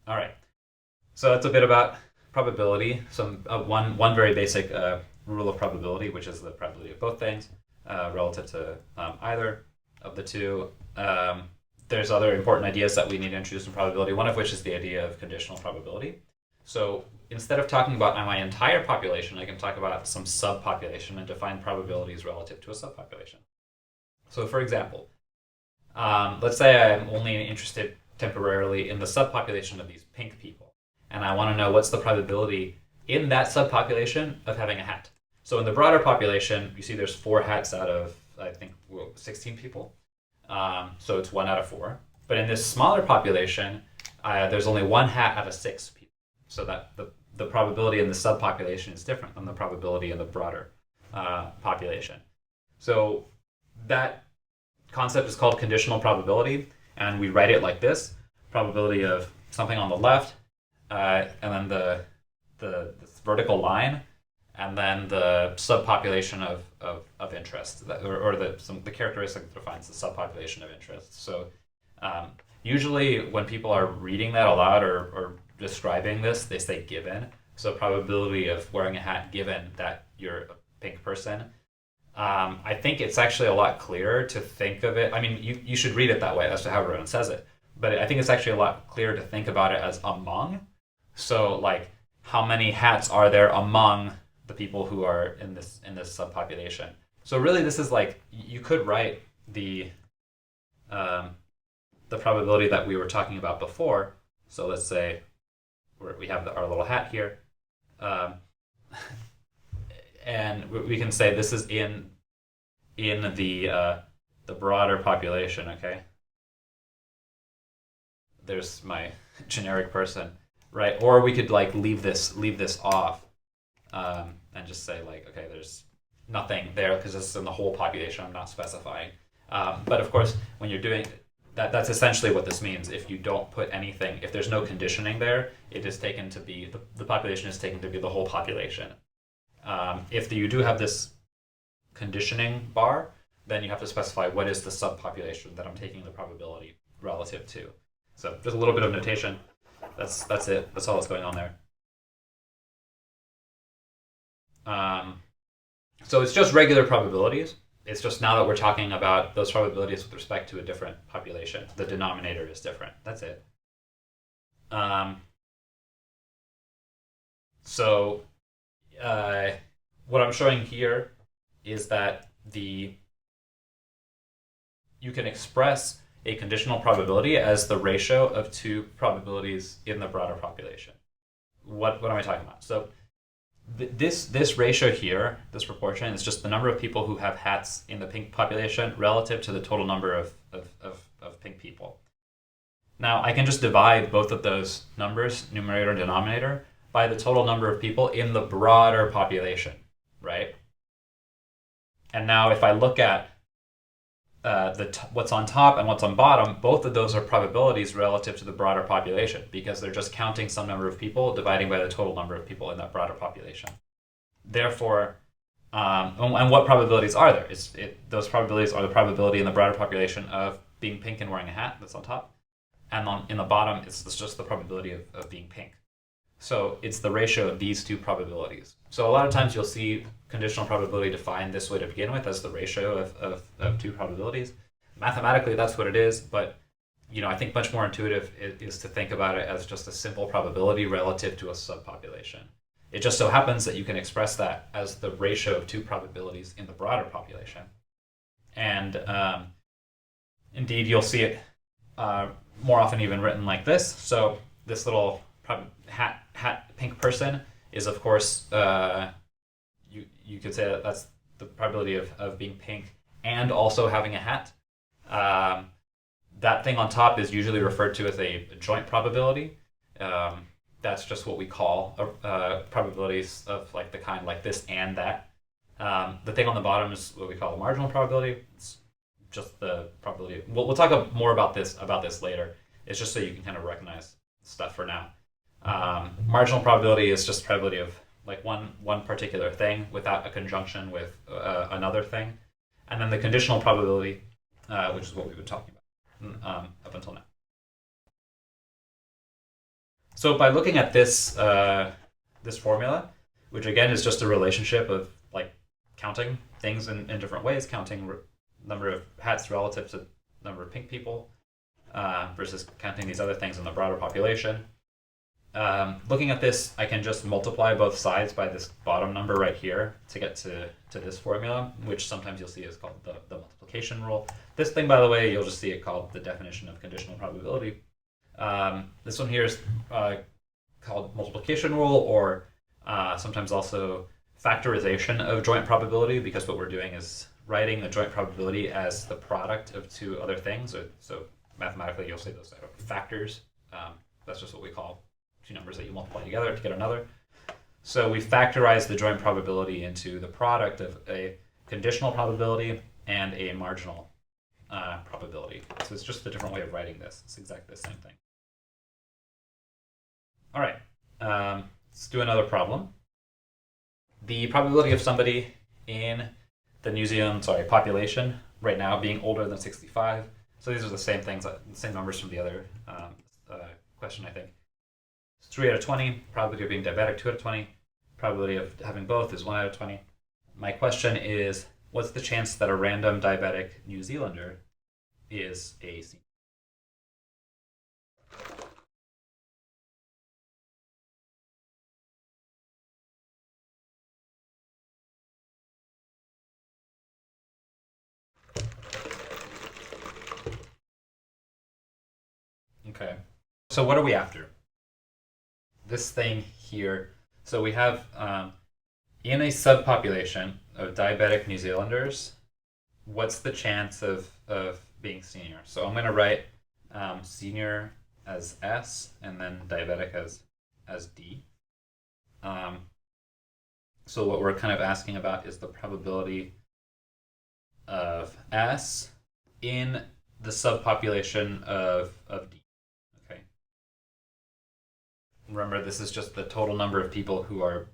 All right. So that's a bit about probability. Some one very basic rule of probability, which is the probability of both things relative to either of the two. There's other important ideas that we need to introduce in probability. One of which is the idea of conditional probability. So instead of talking about my entire population, I can talk about some subpopulation and define probabilities relative to a subpopulation. So, for example, let's say I'm only interested temporarily in the subpopulation of these pink people, and I want to know what's the probability in that subpopulation of having a hat. So in the broader population, you see there's 4 hats out of, I think, 16 people. So it's 1 out of 4. But in this smaller population, there's only 1 hat out of 6 people. So that the probability in the subpopulation is different than the probability in the broader population. So that concept is called conditional probability, and we write it like this: probability of something on the left, and then the vertical line, and then the subpopulation of interest, or the characteristic that defines the subpopulation of interest. So usually when people are reading that aloud or describing this, they say given. So probability of wearing a hat given that you're a pink person. I think it's actually a lot clearer to think of it. I mean, you should read it that way. That's how everyone says it. But I think it's actually a lot clearer to think about it as among. So, like, how many hats are there among the people who are in this subpopulation? So really, this is like you could write um, the probability that we were talking about before. So let's say we have our little hat here. Um, and we can say this is in the broader population. Okay, there's my generic person, right? Or we could like leave this off, and just say like, okay, there's nothing there because this is in the whole population. I'm not specifying. But of course, when you're doing that, that's essentially what this means. If you don't put anything, if there's no conditioning there, it is taken to be the population is taken to be the whole population. If you do have this conditioning bar, then you have to specify what is the subpopulation that I'm taking the probability relative to. So just a little bit of notation. That's it. That's all that's going on there. Um, so it's just regular probabilities. It's just now that we're talking about those probabilities with respect to a different population. The denominator is different. That's it. Um, so uh, what I'm showing here is that the you can express a conditional probability as the ratio of two probabilities in the broader population. What am I talking about? So this ratio here, this proportion, is just the number of people who have hats in the pink population relative to the total number of pink people. Now I can just divide both of those numbers, numerator and denominator, by the total number of people in the broader population, right? And now if I look at what's on top and what's on bottom, both of those are probabilities relative to the broader population because they're just counting some number of people dividing by the total number of people in that broader population. Therefore, and what probabilities are there? Those probabilities are the probability in the broader population of being pink and wearing a hat that's on top, and in the bottom, it's just the probability of being pink. So it's the ratio of these two probabilities. So a lot of times you'll see conditional probability defined this way to begin with as the ratio of two probabilities. Mathematically, that's what it is, but I think much more intuitive is to think about it as just a simple probability relative to a subpopulation. It just so happens that you can express that as the ratio of two probabilities in the broader population. And indeed, you'll see it more often even written like this. So this little hat pink person is, of course, you could say that's the probability of being pink and also having a hat. That thing on top is usually referred to as a joint probability. That's just what we call probabilities of like the kind like this and that. The thing on the bottom is what we call the marginal probability. It's just the probability. We'll talk more about this later. It's just so you can kind of recognize stuff for now. Marginal probability is just probability of like one particular thing without a conjunction with another thing, and then the conditional probability, which is what we've been talking about up until now. So by looking at this formula, which again is just a relationship of like counting things in different ways, counting number of hats relative to number of pink people versus counting these other things in the broader population. Looking at this, I can just multiply both sides by this bottom number right here to get to this formula, which sometimes you'll see is called the multiplication rule. This thing, by the way, you'll just see it called the definition of conditional probability. This one here is called multiplication rule, or sometimes also factorization of joint probability, because what we're doing is writing the joint probability as the product of two other things. So mathematically, you'll say those are factors. That's just what we call two numbers that you multiply together to get another. So we factorize the joint probability into the product of a conditional probability and a marginal probability. So it's just a different way of writing this. It's exactly the same thing. All right, let's do another problem. The probability of somebody in the New Zealand population right now being older than 65. So these are the same things, the same numbers from the other question, I think. It's 3 out of 20. Probability of being diabetic, 2 out of 20. Probability of having both is 1 out of 20. My question is, what's the chance that a random diabetic New Zealander is a senior? Okay, so what are we after? This thing here. So we have in a subpopulation of diabetic New Zealanders, what's the chance of being senior? So I'm going to write senior as S and then diabetic as D. So what we're kind of asking about is the probability of S in the subpopulation of D. Okay. Remember, this is just the total number of people who are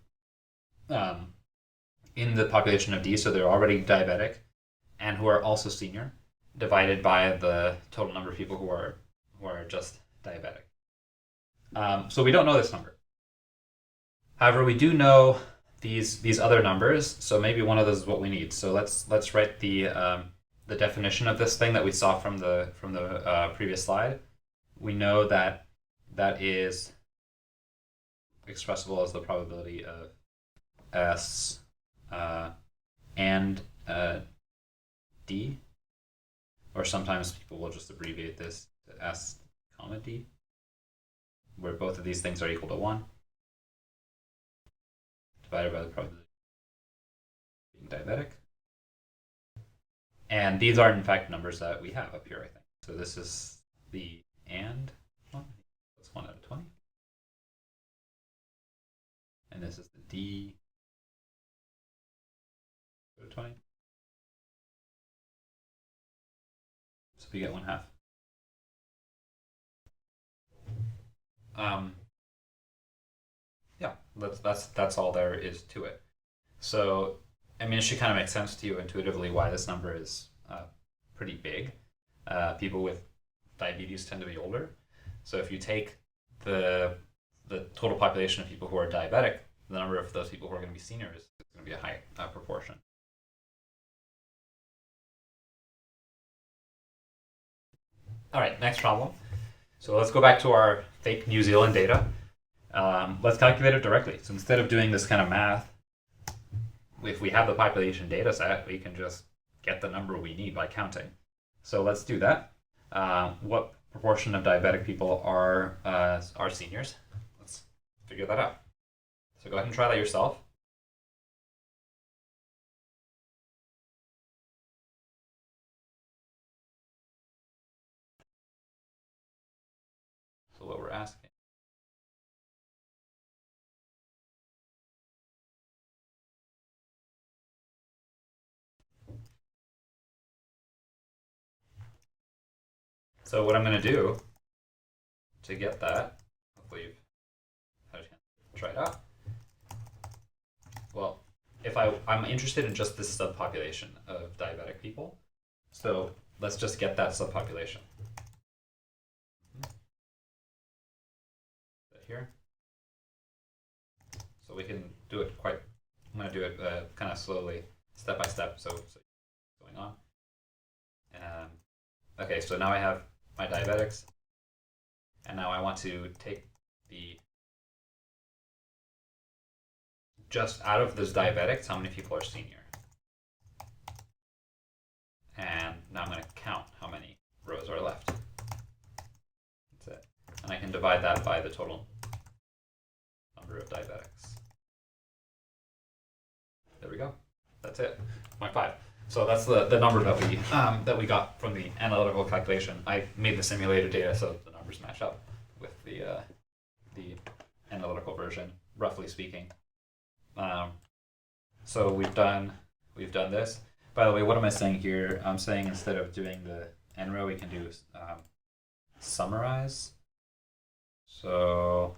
in the population of D, so they're already diabetic and who are also senior, divided by the total number of people who are just diabetic. So we don't know this number. However, we do know these other numbers, so maybe one of those is what we need. So let's write the definition of this thing that we saw from the previous slide. We know that is expressible as the probability of S and D, or sometimes people will just abbreviate this to S comma D, where both of these things are equal to 1, divided by the probability of being diabetic. And these are, in fact, numbers that we have up here, I think. So this is the and one. That's 1 out of 20. And this is the D out of 20. So we get 1/2. Yeah, that's all there is to it. So, I mean, it should kind of make sense to you intuitively why this number is pretty big. People with diabetes tend to be older. So if you take the total population of people who are diabetic, the number of those people who are going to be senior is going to be a high proportion. All right, next problem. So let's go back to our fake New Zealand data. Let's calculate it directly. So instead of doing this kind of math, if we have the population data set, we can just get the number we need by counting. So let's do that. What proportion of diabetic people are seniors? Let's figure that out. So go ahead and try that yourself. So what we're asking. So what I'm going to do to get that, hopefully you've had a chance to try it out. Well, if I'm interested in just this subpopulation of diabetic people, so let's just get that subpopulation. here. So we can do it quite, I'm going to do it kind of slowly, step by step, so going on. Okay, so now I have my diabetics, and now I want to take the, just out of those diabetics, how many people are senior? And now I'm going to count how many rows are left. That's it. And I can divide that by the total number of diabetics. There we go. That's it. 0.5. So that's the number that we got from the analytical calculation. I made the simulated data so the numbers match up with the analytical version, roughly speaking. So we've done this. By the way, what am I saying here? I'm saying instead of doing the n row, we can do summarize. So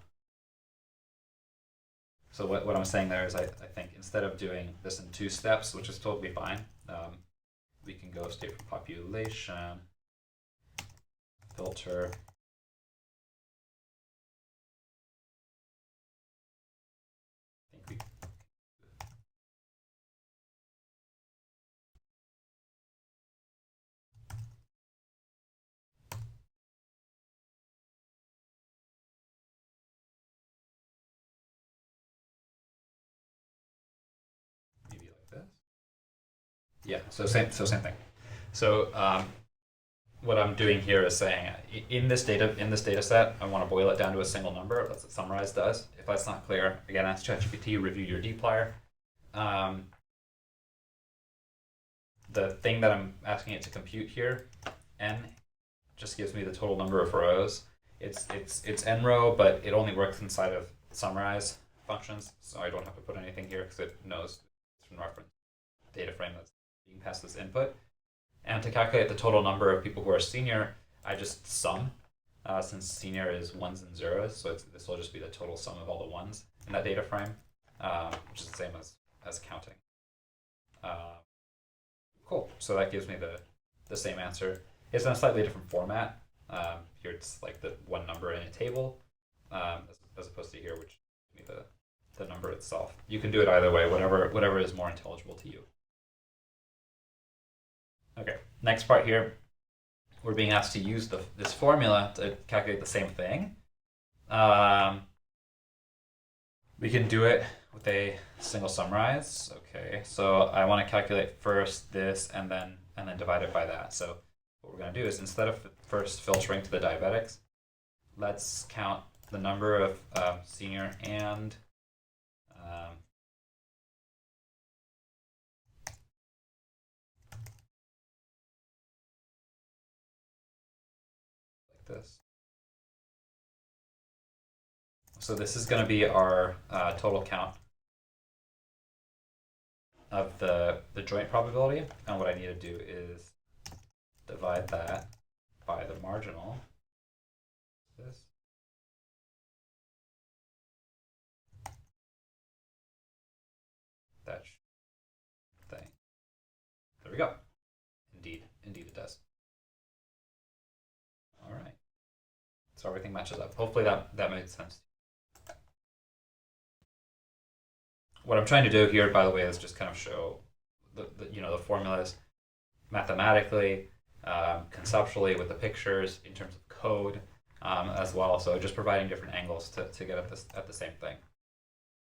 what I'm saying there is I think instead of doing this in 2 steps, which is totally fine, we can go state from population, filter, I think maybe like this. Yeah, so same thing. So what I'm doing here is saying in this data set, I want to boil it down to a single number. That's what summarize does. If that's not clear, again, ask ChatGPT, review your dplyr. The thing that I'm asking it to compute here, n, just gives me the total number of rows. It's n row, but it only works inside of summarize functions, so I don't have to put anything here because it knows it's from reference data frame that's being passed this input. And to calculate the total number of people who are senior, I just sum, since senior is 1s and 0s, so this will just be the total sum of all the 1s in that data frame, which is the same as counting. Cool, so that gives me the same answer. It's in a slightly different format. Here it's like the one number in a table, as opposed to here, which gives me the number itself. You can do it either way, whatever is more intelligible to you. Okay, next part here, we're being asked to use this formula to calculate the same thing. We can do it with a single summarize. Okay, so I want to calculate first this and then divide it by that. So what we're going to do is instead of first filtering to the diabetics, let's count the number of senior and like this. So this is going to be our total count of the joint probability, and what I need to do is divide that by the marginal. This. That thing. There we go. Indeed it does. All right. So everything matches up. Hopefully that made sense. What I'm trying to do here, by the way, is just kind of show the formulas mathematically, conceptually with the pictures in terms of code as well. So just providing different angles to get at the same thing.